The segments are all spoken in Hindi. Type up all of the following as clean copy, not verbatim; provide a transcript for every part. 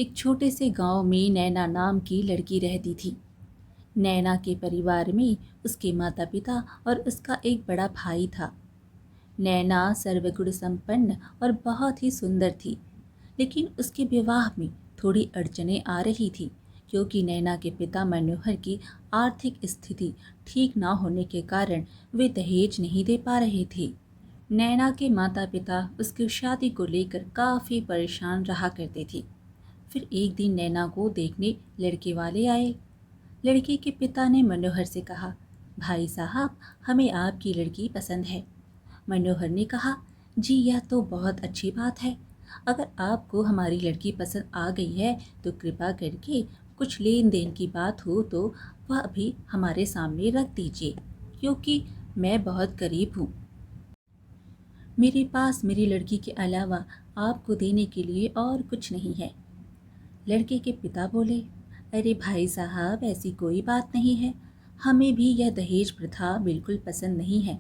एक छोटे से गांव में नैना नाम की लड़की रहती थी। नैना के परिवार में उसके माता पिता और उसका एक बड़ा भाई था। नैना सर्वगुण संपन्न और बहुत ही सुंदर थी, लेकिन उसके विवाह में थोड़ी अड़चनें आ रही थी, क्योंकि नैना के पिता मनोहर की आर्थिक स्थिति ठीक ना होने के कारण वे दहेज नहीं दे पा रहे थे। नैना के माता पिता उसकी शादी को लेकर काफ़ी परेशान रहा करते थे। फिर एक दिन नैना को देखने लड़के वाले आए। लड़के के पिता ने मनोहर से कहा, भाई साहब, हमें आपकी लड़की पसंद है। मनोहर ने कहा, जी यह तो बहुत अच्छी बात है। अगर आपको हमारी लड़की पसंद आ गई है तो कृपा करके कुछ लेन देन की बात हो तो वह भी हमारे सामने रख दीजिए, क्योंकि मैं बहुत गरीब हूँ। मेरे पास मेरी लड़की के अलावा आपको देने के लिए और कुछ नहीं है। लड़के के पिता बोले, अरे भाई साहब, ऐसी कोई बात नहीं है। हमें भी यह दहेज प्रथा बिल्कुल पसंद नहीं है।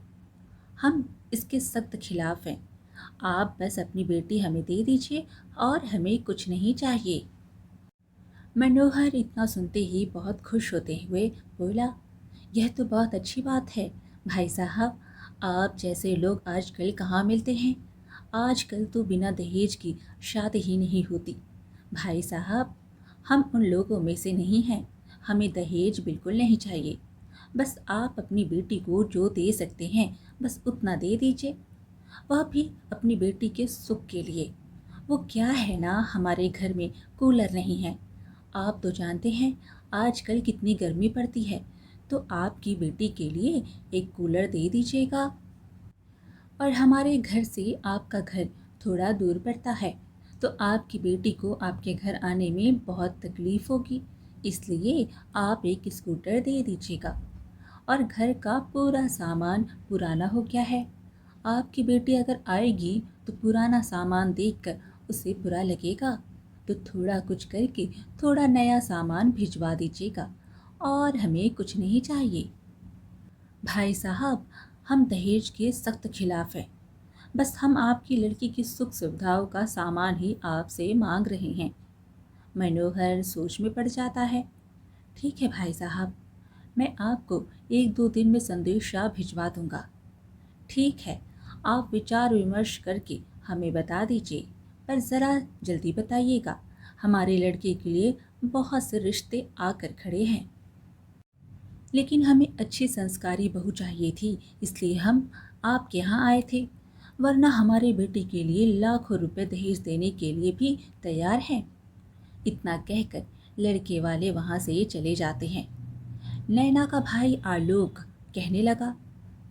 हम इसके सख्त खिलाफ हैं। आप बस अपनी बेटी हमें दे दीजिए और हमें कुछ नहीं चाहिए। मनोहर इतना सुनते ही बहुत खुश होते हुए बोला, यह तो बहुत अच्छी बात है। भाई साहब, आप जैसे लोग आजकल कहाँ मिलते हैं। आजकल तो बिना दहेज की शादी ही नहीं होती। भाई साहब, हम उन लोगों में से नहीं हैं। हमें दहेज बिल्कुल नहीं चाहिए। बस आप अपनी बेटी को जो दे सकते हैं बस उतना दे दीजिए, वह भी अपनी बेटी के सुख के लिए। वो क्या है ना, हमारे घर में कूलर नहीं है। आप तो जानते हैं आजकल कितनी गर्मी पड़ती है, तो आपकी बेटी के लिए एक कूलर दे दीजिएगा। और हमारे घर से आपका घर थोड़ा दूर पड़ता है, तो आपकी बेटी को आपके घर आने में बहुत तकलीफ़ होगी, इसलिए आप एक स्कूटर दे दीजिएगा। और घर का पूरा सामान पुराना हो गया है। आपकी बेटी अगर आएगी तो पुराना सामान देखकर उसे बुरा लगेगा, तो थोड़ा कुछ करके थोड़ा नया सामान भिजवा दीजिएगा, और हमें कुछ नहीं चाहिए। भाई साहब, हम दहेज के सख्त खिलाफ हैं। बस हम आपकी लड़की की सुख सुविधाओं का सामान ही आपसे मांग रहे हैं। मनोहर सोच में पड़ जाता है। ठीक है भाई साहब, मैं आपको एक दो दिन में संदेशा भिजवा दूंगा। ठीक है, आप विचार विमर्श करके हमें बता दीजिए, पर ज़रा जल्दी बताइएगा। हमारे लड़के के लिए बहुत से रिश्ते आकर खड़े हैं, लेकिन हमें अच्छी संस्कारी बहू चाहिए थी, इसलिए हम आपके यहाँ आए थे। वरना हमारे बेटे के लिए लाखों रुपए दहेज देने के लिए भी तैयार हैं। इतना कहकर लड़के वाले वहाँ से चले जाते हैं। नैना का भाई आलोक कहने लगा,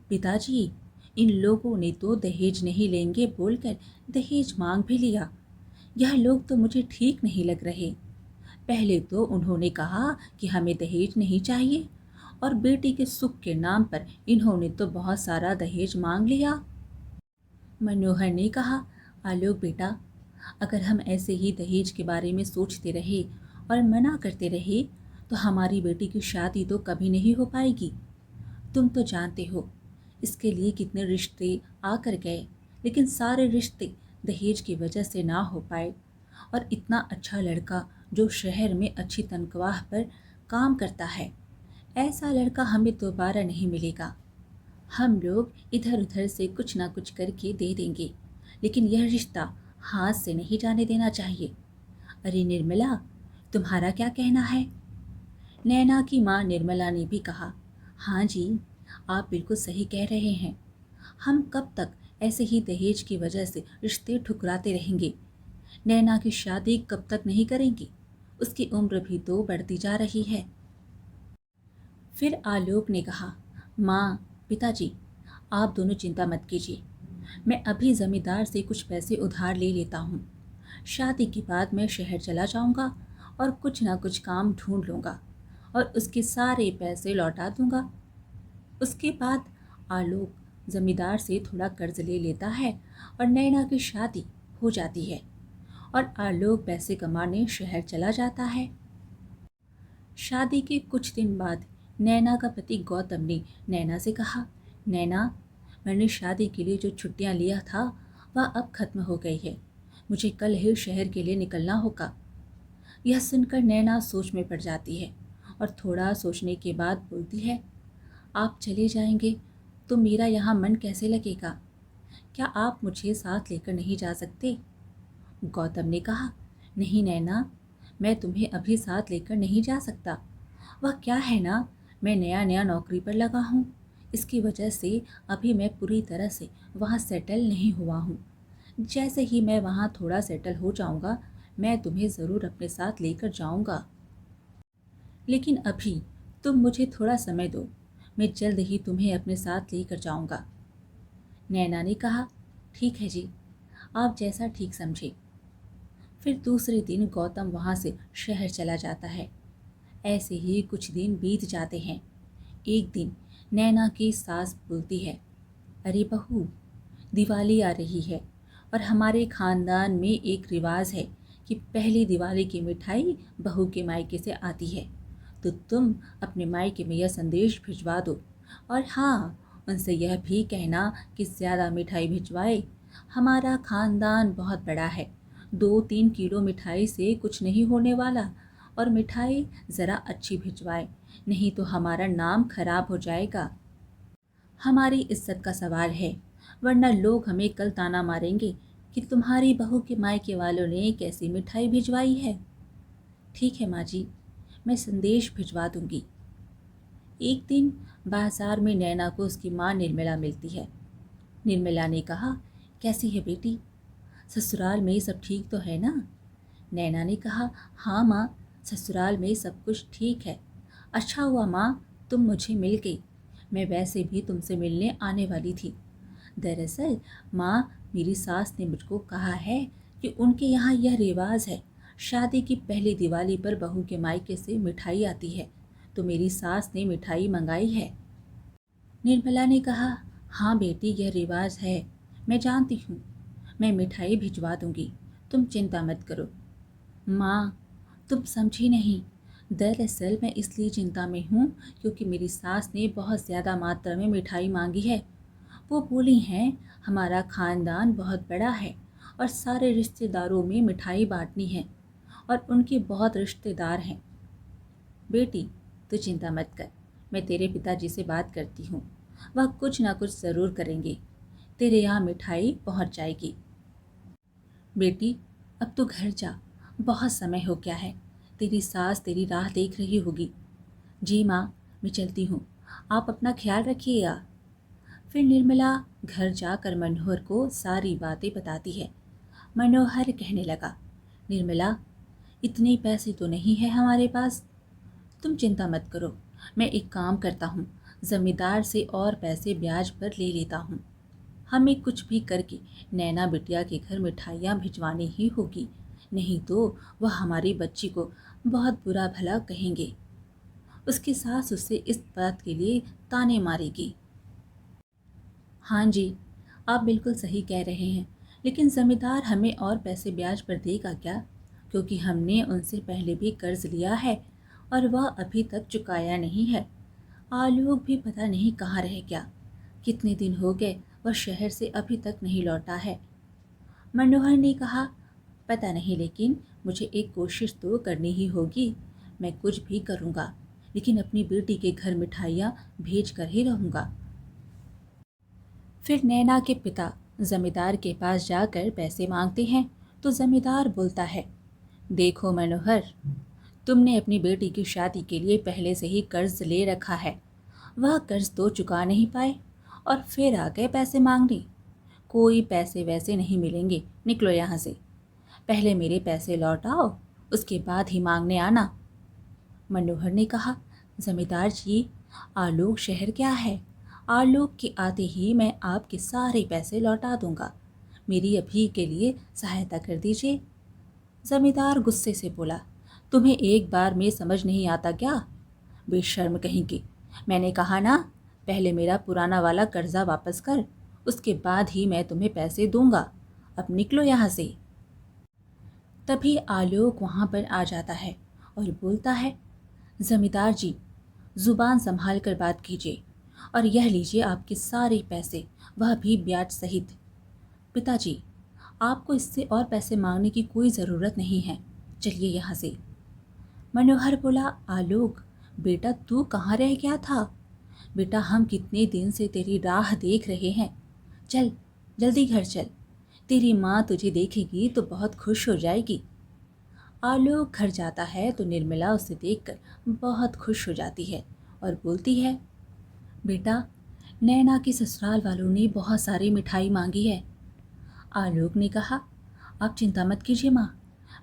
पिताजी, इन लोगों ने तो दहेज नहीं लेंगे बोलकर दहेज मांग भी लिया। यह लोग तो मुझे ठीक नहीं लग रहे। पहले तो उन्होंने कहा कि हमें दहेज नहीं चाहिए, और बेटी के सुख के नाम पर इन्होंने तो बहुत सारा दहेज मांग लिया। मनोहर ने कहा, आलोक बेटा, अगर हम ऐसे ही दहेज के बारे में सोचते रहे और मना करते रहे तो हमारी बेटी की शादी तो कभी नहीं हो पाएगी। तुम तो जानते हो इसके लिए कितने रिश्ते आकर गए, लेकिन सारे रिश्ते दहेज की वजह से ना हो पाए। और इतना अच्छा लड़का जो शहर में अच्छी तनख्वाह पर काम करता है, ऐसा लड़का हमें दोबारा नहीं मिलेगा। हम लोग इधर उधर से कुछ ना कुछ करके दे देंगे, लेकिन यह रिश्ता हाथ से नहीं जाने देना चाहिए। अरे निर्मला, तुम्हारा क्या कहना है? नैना की माँ निर्मला ने भी कहा, हाँ जी, आप बिल्कुल सही कह रहे हैं। हम कब तक ऐसे ही दहेज की वजह से रिश्ते ठुकराते रहेंगे? नैना की शादी कब तक नहीं करेंगी? उसकी उम्र भी तो बढ़ती जा रही है। फिर आलोक ने कहा, माँ, पिताजी, आप दोनों चिंता मत कीजिए। मैं अभी ज़मींदार से कुछ पैसे उधार ले लेता हूँ। शादी के बाद मैं शहर चला जाऊँगा और कुछ ना कुछ काम ढूंढ लूँगा और उसके सारे पैसे लौटा दूँगा। उसके बाद आलोक ज़मींदार से थोड़ा कर्ज ले लेता है और नैना की शादी हो जाती है, और आलोक पैसे कमाने शहर चला जाता है। शादी के कुछ दिन बाद नैना का पति गौतम ने नैना से कहा, नैना, मैंने शादी के लिए जो छुट्टियां लिया था वह अब खत्म हो गई है। मुझे कल ही शहर के लिए निकलना होगा। यह सुनकर नैना सोच में पड़ जाती है और थोड़ा सोचने के बाद बोलती है, आप चले जाएंगे तो मेरा यहाँ मन कैसे लगेगा? क्या आप मुझे साथ लेकर नहीं जा सकते? गौतम ने कहा, नहीं नैना, मैं तुम्हें अभी साथ लेकर नहीं जा सकता। वह क्या है ना, मैं नया नया नौकरी पर लगा हूँ, इसकी वजह से अभी मैं पूरी तरह से वहाँ सेटल नहीं हुआ हूँ। जैसे ही मैं वहाँ थोड़ा सेटल हो जाऊँगा, मैं तुम्हें ज़रूर अपने साथ लेकर जाऊँगा। लेकिन अभी तुम मुझे थोड़ा समय दो, मैं जल्द ही तुम्हें अपने साथ लेकर जाऊँगा। नैना ने कहा, ठीक है जी, आप जैसा ठीक समझे। फिर दूसरे दिन गौतम वहाँ से शहर चला जाता है। ऐसे ही कुछ दिन बीत जाते हैं। एक दिन नैना की सास बोलती है, अरे बहू, दिवाली आ रही है और हमारे खानदान में एक रिवाज है कि पहली दिवाली की मिठाई बहू के मायके से आती है, तो तुम अपने मायके में यह संदेश भिजवा दो। और हाँ, उनसे यह भी कहना कि ज़्यादा मिठाई भिजवाए। हमारा खानदान बहुत बड़ा है, 2-3 किलो मिठाई से कुछ नहीं होने वाला। और मिठाई ज़रा अच्छी भिजवाए, नहीं तो हमारा नाम खराब हो जाएगा। हमारी इज्जत का सवाल है, वरना लोग हमें कल ताना मारेंगे कि तुम्हारी बहू के मायके वालों ने कैसी मिठाई भिजवाई है। ठीक है माँ जी, मैं संदेश भिजवा दूंगी। एक दिन बाजार में नैना को उसकी माँ निर्मला मिलती है। निर्मला ने कहा, कैसी है बेटी, ससुराल में सब ठीक तो है ना? नैना ने कहा, हाँ माँ, ससुराल में सब कुछ ठीक है। अच्छा हुआ माँ, तुम मुझे मिल गई, मैं वैसे भी तुमसे मिलने आने वाली थी। दरअसल माँ, मेरी सास ने मुझको कहा है कि उनके यहाँ यह रिवाज है, शादी की पहली दिवाली पर बहू के मायके से मिठाई आती है, तो मेरी सास ने मिठाई मंगाई है। निर्मला ने कहा, हाँ बेटी, यह रिवाज है, मैं जानती हूँ, मैं मिठाई भिजवा दूंगी, तुम चिंता मत करो। माँ, तुम समझी नहीं, दरअसल मैं इसलिए चिंता में हूँ क्योंकि मेरी सास ने बहुत ज़्यादा मात्रा में मिठाई मांगी है। वो बोली हैं, हमारा खानदान बहुत बड़ा है और सारे रिश्तेदारों में मिठाई बांटनी है और उनके बहुत रिश्तेदार हैं। बेटी, तू चिंता मत कर, मैं तेरे पिताजी से बात करती हूँ, वह कुछ ना कुछ ज़रूर करेंगे, तेरे यहाँ मिठाई पहुँच जाएगी। बेटी, अब तो घर जा, बहुत समय हो गया है, तेरी सास तेरी राह देख रही होगी। जी माँ, मैं चलती हूँ, आप अपना ख्याल रखिएगा। फिर निर्मला घर जाकर मनोहर को सारी बातें बताती है। मनोहर कहने लगा, निर्मला, इतने पैसे तो नहीं है हमारे पास, तुम चिंता मत करो, मैं एक काम करता हूँ, ज़मींदार से और पैसे ब्याज पर ले लेता हूँ। हमें कुछ भी करके नैना बिटिया के घर मिठाइयाँ भिजवानी ही होगी, नहीं तो वह हमारी बच्ची को बहुत बुरा भला कहेंगे। उसकी सास उससे इस बात के लिए ताने मारेगी। हाँ जी, आप बिल्कुल सही कह रहे हैं, लेकिन ज़मींदार हमें और पैसे ब्याज पर देगा क्या? क्योंकि हमने उनसे पहले भी कर्ज लिया है और वह अभी तक चुकाया नहीं है। आलोक भी पता नहीं कहाँ रह गया, कितने दिन हो गए वह शहर से अभी तक नहीं लौटा है। मनोहर ने कहा, पता नहीं, लेकिन मुझे एक कोशिश तो करनी ही होगी। मैं कुछ भी करूँगा, लेकिन अपनी बेटी के घर मिठाइयाँ भेज कर ही रहूँगा। फिर नैना के पिता जमींदार के पास जाकर पैसे मांगते हैं, तो जमींदार बोलता है, देखो मनोहर, तुमने अपनी बेटी की शादी के लिए पहले से ही कर्ज ले रखा है, वह कर्ज तो चुका नहीं पाए और फिर आ गए पैसे मांगने। कोई पैसे वैसे नहीं मिलेंगे, निकलो यहाँ से। पहले मेरे पैसे लौटाओ, उसके बाद ही मांगने आना। मनोहर ने कहा, जमींदार जी, आलोक शहर क्या है, आलोक के आते ही मैं आपके सारे पैसे लौटा दूंगा, मेरी अभी के लिए सहायता कर दीजिए। जमींदार गुस्से से बोला, तुम्हें एक बार में समझ नहीं आता क्या? बेशर्म कहीं की, मैंने कहा ना, पहले मेरा पुराना वाला कर्जा वापस कर, उसके बाद ही मैं तुम्हें पैसे दूंगा, अब निकलो यहाँ से। तभी आलोक वहाँ पर आ जाता है और बोलता है, जमींदार जी, ज़ुबान संभाल कर बात कीजिए और यह लीजिए आपके सारे पैसे, वह भी ब्याज सहित। पिताजी, आपको इससे और पैसे मांगने की कोई ज़रूरत नहीं है, चलिए यहाँ से। मनोहर बोला, आलोक बेटा तू कहाँ रह गया था? बेटा हम कितने दिन से तेरी राह देख रहे हैं। चल जल्दी घर चल, तेरी माँ तुझे देखेगी तो बहुत खुश हो जाएगी। आलोक घर जाता है तो निर्मला उसे देखकर बहुत खुश हो जाती है और बोलती है, बेटा नैना की ससुराल वालों ने बहुत सारी मिठाई मांगी है। आलोक ने कहा, आप चिंता मत कीजिए माँ,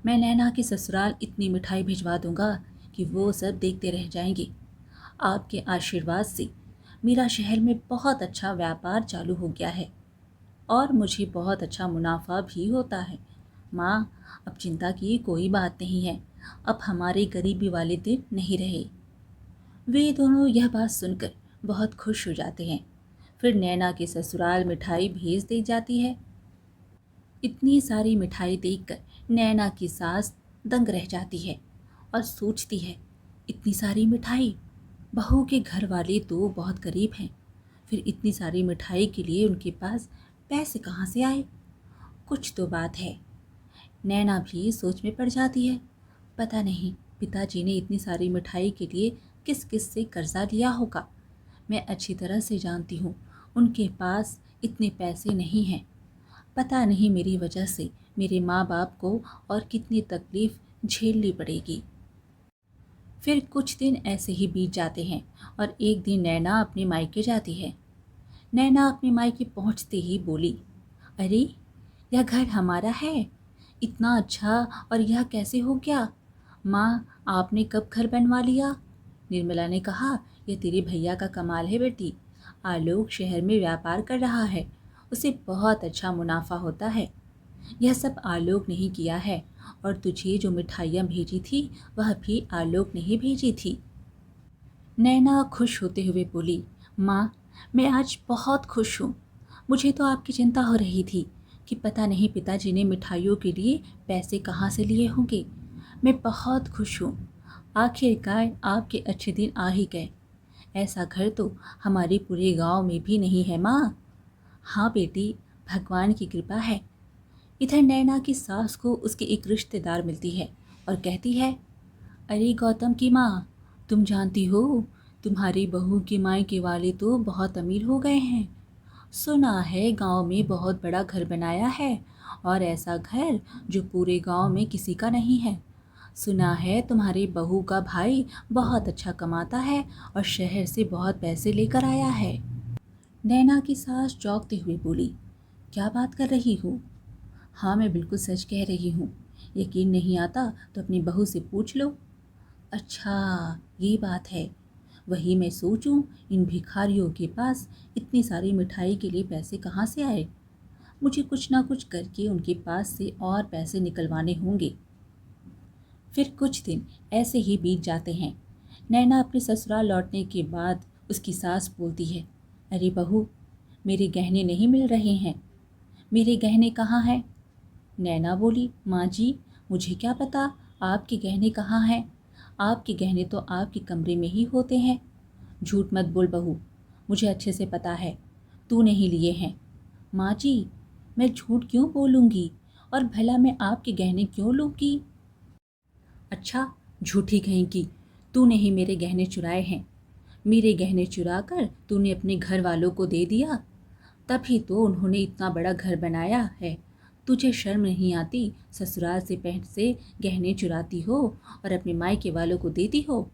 मैं नैना के ससुराल इतनी मिठाई भिजवा दूंगा कि वो सब देखते रह जाएंगे। आपके आशीर्वाद से मेरा शहर में बहुत अच्छा व्यापार चालू हो गया है और मुझे बहुत अच्छा मुनाफा भी होता है। माँ अब चिंता की कोई बात नहीं है, अब हमारे गरीबी वाले दिन नहीं रहे। वे दोनों यह बात सुनकर बहुत खुश हो जाते हैं। फिर नैना के ससुराल मिठाई भेज दी जाती है। इतनी सारी मिठाई देखकर नैना की सास दंग रह जाती है और सोचती है, इतनी सारी मिठाई, बहू के घर वाले तो बहुत गरीब हैं, फिर इतनी सारी मिठाई के लिए उनके पास पैसे कहाँ से आए? कुछ तो बात है। नैना भी सोच में पड़ जाती है, पता नहीं पिताजी ने इतनी सारी मिठाई के लिए किस किस से कर्जा लिया होगा। मैं अच्छी तरह से जानती हूँ उनके पास इतने पैसे नहीं हैं। पता नहीं मेरी वजह से मेरे माँ बाप को और कितनी तकलीफ़ झेलनी पड़ेगी। फिर कुछ दिन ऐसे ही बीत जाते हैं और एक दिन नैना अपने मायके जाती है। नैना अपने मायके पहुँचते ही बोली, अरे यह घर हमारा है, इतना अच्छा और यह कैसे हो गया? माँ आपने कब घर बनवा लिया? निर्मला ने कहा, यह तेरे भैया का कमाल है बेटी। आलोक शहर में व्यापार कर रहा है, उसे बहुत अच्छा मुनाफा होता है। यह सब आलोक ने ही किया है और तुझे जो मिठाइयाँ भेजी थी वह भी आलोक ने ही भेजी थी। नैना खुश होते हुए बोली, माँ मैं आज बहुत खुश हूँ। मुझे तो आपकी चिंता हो रही थी कि पता नहीं पिताजी ने मिठाइयों के लिए पैसे कहाँ से लिए होंगे। मैं बहुत खुश हूँ, आखिरकार आपके अच्छे दिन आ ही गए। ऐसा घर तो हमारे पूरे गांव में भी नहीं है माँ। हाँ बेटी, भगवान की कृपा है। इधर नैना की सास को उसके एक रिश्तेदार मिलती है और कहती है, अरे गौतम की माँ, तुम जानती हो तुम्हारी बहू के मायके वाले तो बहुत अमीर हो गए हैं। सुना है गांव में बहुत बड़ा घर बनाया है और ऐसा घर जो पूरे गांव में किसी का नहीं है। सुना है तुम्हारी बहू का भाई बहुत अच्छा कमाता है और शहर से बहुत पैसे लेकर आया है। नैना की सास चौंकते हुए बोली, क्या बात कर रही हो? हाँ मैं बिल्कुल सच कह रही हूँ, यकीन नहीं आता तो अपनी बहू से पूछ लो। अच्छा ये बात है, वही मैं सोचूं इन भिखारियों के पास इतनी सारी मिठाई के लिए पैसे कहाँ से आए। मुझे कुछ ना कुछ करके उनके पास से और पैसे निकलवाने होंगे। फिर कुछ दिन ऐसे ही बीत जाते हैं। नैना अपने ससुराल लौटने के बाद उसकी सास बोलती है, अरे बहू मेरे गहने नहीं मिल रहे हैं, मेरे गहने कहाँ हैं? नैना बोली, माँ जी मुझे क्या पता आपके गहने कहाँ हैं, आपके गहने तो आपके कमरे में ही होते हैं। झूठ मत बोल बहू, मुझे अच्छे से पता है तूने ही लिए हैं। माँ जी मैं झूठ क्यों बोलूँगी और भला मैं आपके गहने क्यों लूँगी? अच्छा झूठी कहीं की, तूने ही मेरे गहने चुराए हैं। मेरे गहने चुरा कर तूने अपने घर वालों को दे दिया, तभी तो उन्होंने इतना बड़ा घर बनाया है। तुझे शर्म नहीं आती? ससुराल से पैसे गहने चुराती हो और अपने मायके वालों को देती हो।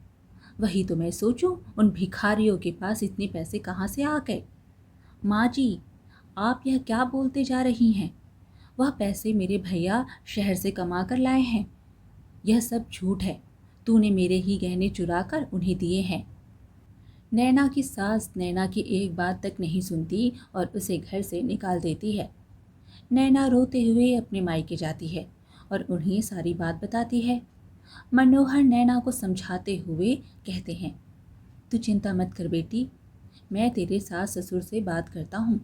वही तो मैं सोचूं उन भिखारियों के पास इतने पैसे कहाँ से आ गए। माँ जी आप यह क्या बोलते जा रही हैं? वह पैसे मेरे भैया शहर से कमा कर लाए हैं। यह सब झूठ है, तूने मेरे ही गहने चुरा कर उन्हें दिए हैं। नैना की सास नैना की एक बात तक नहीं सुनती और उसे घर से निकाल देती है। नैना रोते हुए अपने मायके जाती है और उन्हें सारी बात बताती है। मनोहर नैना को समझाते हुए कहते हैं, तू चिंता मत कर बेटी, मैं तेरे सास ससुर से बात करता हूँ।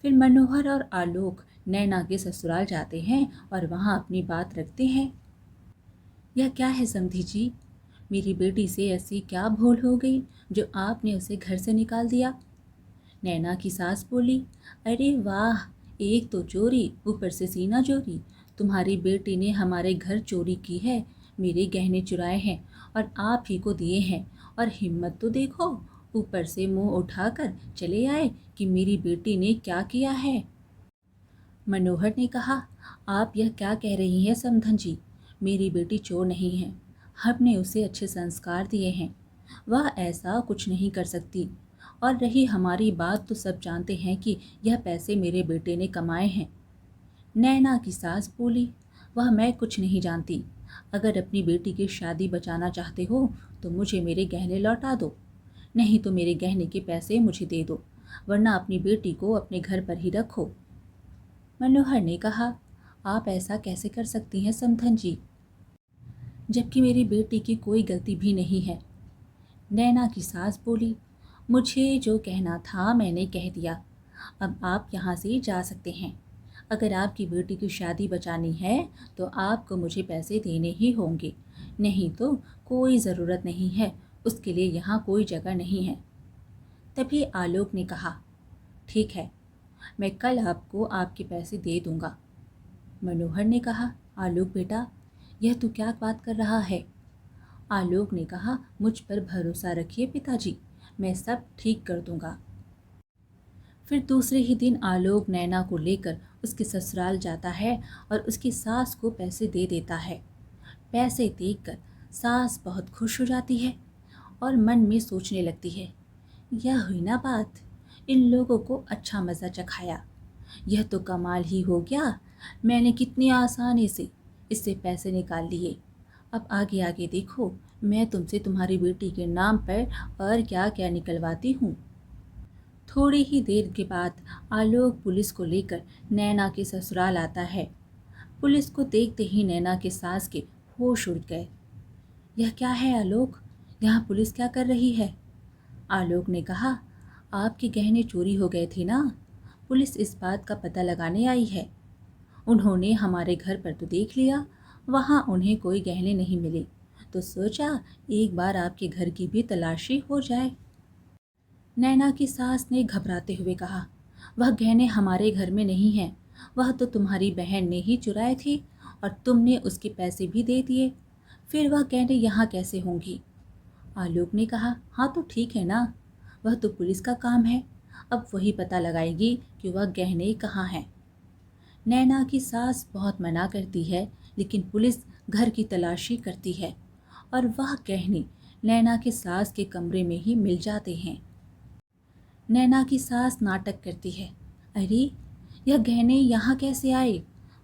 फिर मनोहर और आलोक नैना के ससुराल जाते हैं और वहाँ अपनी बात रखते हैं। यह क्या है समधी जी, मेरी बेटी से ऐसी क्या भूल हो गई जो आपने उसे घर से निकाल दिया? नैना की सास बोली, अरे वाह, एक तो चोरी ऊपर से सीना चोरी। तुम्हारी बेटी ने हमारे घर चोरी की है, मेरे गहने चुराए हैं और आप ही को दिए हैं, और हिम्मत तो देखो, ऊपर से मुंह उठाकर चले आए कि मेरी बेटी ने क्या किया है। मनोहर ने कहा, आप यह क्या कह रही हैं समधन जी? मेरी बेटी चोर नहीं है। हमने उसे अच्छे संस्कार दिए हैं, वह ऐसा कुछ नहीं कर सकती। और रही हमारी बात, तो सब जानते हैं कि यह पैसे मेरे बेटे ने कमाए हैं। नैना की सास बोली, वह मैं कुछ नहीं जानती। अगर अपनी बेटी की शादी बचाना चाहते हो तो मुझे मेरे गहने लौटा दो, नहीं तो मेरे गहने के पैसे मुझे दे दो, वरना अपनी बेटी को अपने घर पर ही रखो। मनोहर ने कहा, आप ऐसा कैसे कर सकती हैं समधन जी, जबकि मेरी बेटी की कोई गलती भी नहीं है। नैना की सास बोली, मुझे जो कहना था मैंने कह दिया, अब आप यहाँ से जा सकते हैं। अगर आपकी बेटी की शादी बचानी है तो आपको मुझे पैसे देने ही होंगे, नहीं तो कोई ज़रूरत नहीं है, उसके लिए यहाँ कोई जगह नहीं है। तभी आलोक ने कहा, ठीक है, मैं कल आपको आपके पैसे दे दूँगा। मनोहर ने कहा, आलोक बेटा, यह तू क्या बात कर रहा है? आलोक ने कहा, मुझ पर भरोसा रखिए पिताजी, मैं सब ठीक कर दूँगा। फिर दूसरे ही दिन आलोक नैना को लेकर उसके ससुराल जाता है और उसकी सास को पैसे दे देता है। पैसे देखकर सास बहुत खुश हो जाती है और मन में सोचने लगती है, यह हुई ना बात, इन लोगों को अच्छा मज़ा चखाया। यह तो कमाल ही हो गया, मैंने कितनी आसानी से इससे पैसे निकाल लिए। अब आगे आगे देखो, मैं तुमसे तुम्हारी बेटी के नाम पर और क्या क्या निकलवाती हूँ। थोड़ी ही देर के बाद आलोक पुलिस को लेकर नैना के ससुराल आता है। पुलिस को देखते ही नैना के सास के होश उड़ गए। यह क्या है आलोक, यहाँ पुलिस क्या कर रही है? आलोक ने कहा, आपके गहने चोरी हो गए थे ना, पुलिस इस बात का पता लगाने आई है। उन्होंने हमारे घर पर तो देख लिया, वहाँ उन्हें कोई गहने नहीं मिले, तो सोचा एक बार आपके घर की भी तलाशी हो जाए। नैना की सास ने घबराते हुए कहा, वह गहने हमारे घर में नहीं हैं, वह तो तुम्हारी बहन ने ही चुराए थे और तुमने उसके पैसे भी दे दिए, फिर वह गहने यहाँ कैसे होंगी? आलोक ने कहा, हाँ तो ठीक है ना, वह तो पुलिस का काम है, अब वही पता लगाएगी कि वह गहने कहाँ हैं। नैना की सास बहुत मना करती है, लेकिन पुलिस घर की तलाशी करती है और वह गहने नैना के सास के कमरे में ही मिल जाते हैं। नैना की सास नाटक करती है, अरे यह गहने यहाँ कैसे आए,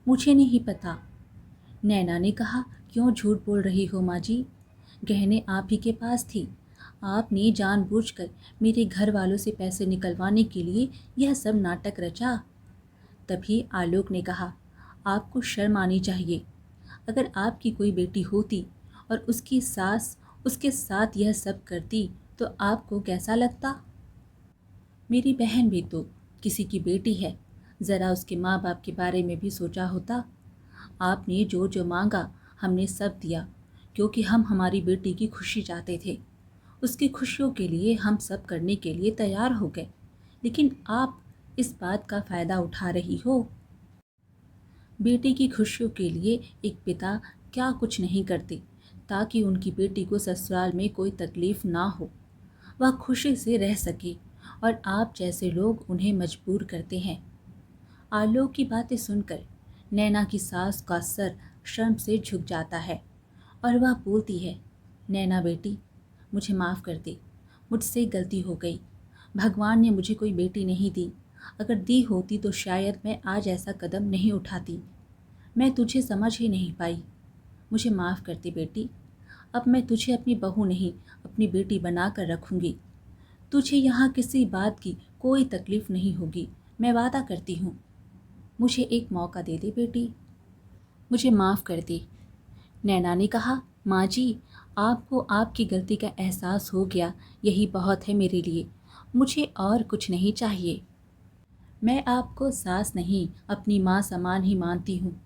मुझे नहीं पता। नैना ने कहा, क्यों झूठ बोल रही हो माँ जी, गहने आप ही के पास थी, आपने जानबूझकर मेरे घर वालों से पैसे निकलवाने के लिए यह सब नाटक रचा। तभी आलोक ने कहा, आपको शर्म आनी चाहिए, अगर आपकी कोई बेटी होती और उसकी सास उसके साथ यह सब करती तो आपको कैसा लगता? मेरी बहन भी तो किसी की बेटी है, ज़रा उसके माँ बाप के बारे में भी सोचा होता। आपने जो जो मांगा हमने सब दिया, क्योंकि हम हमारी बेटी की खुशी चाहते थे। उसकी खुशियों के लिए हम सब करने के लिए तैयार हो गए, लेकिन आप इस बात का फ़ायदा उठा रही हो। बेटी की खुशियों के लिए एक पिता क्या कुछ नहीं करते, ताकि उनकी बेटी को ससुराल में कोई तकलीफ़ ना हो, वह खुशी से रह सके, और आप जैसे लोग उन्हें मजबूर करते हैं। आलोक की बातें सुनकर नैना की सास का सर शर्म से झुक जाता है और वह बोलती है, नैना बेटी, मुझे माफ़ कर दे, मुझसे गलती हो गई, भगवान ने मुझे कोई बेटी नहीं दी, अगर दी होती तो शायद मैं आज ऐसा कदम नहीं उठाती, मैं तुझे समझ ही नहीं पाई, मुझे माफ़ कर दे बेटी, अब मैं तुझे अपनी बहू नहीं अपनी बेटी बना कर रखूँगी, तुझे यहाँ किसी बात की कोई तकलीफ़ नहीं होगी, मैं वादा करती हूँ, मुझे एक मौका दे दे बेटी, मुझे माफ़ कर दे। नैना ने कहा, माँ जी, आपको आपकी गलती का एहसास हो गया, यही बहुत है मेरे लिए, मुझे और कुछ नहीं चाहिए। मैं आपको सास नहीं अपनी माँ समान ही मानती हूँ,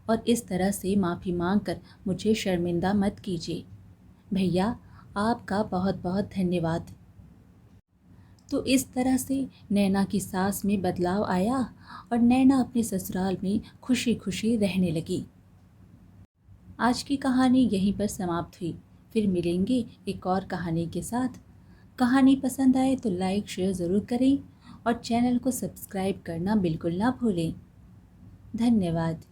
और इस तरह से माफ़ी मांगकर मुझे शर्मिंदा मत कीजिए। भैया, आपका बहुत बहुत धन्यवाद। तो इस तरह से नैना की सास में बदलाव आया और नैना अपने ससुराल में खुशी खुशी रहने लगी। आज की कहानी यहीं पर समाप्त हुई। फिर मिलेंगे एक और कहानी के साथ। कहानी पसंद आए तो लाइक शेयर ज़रूर करें और चैनल को सब्सक्राइब करना बिल्कुल ना भूलें। धन्यवाद।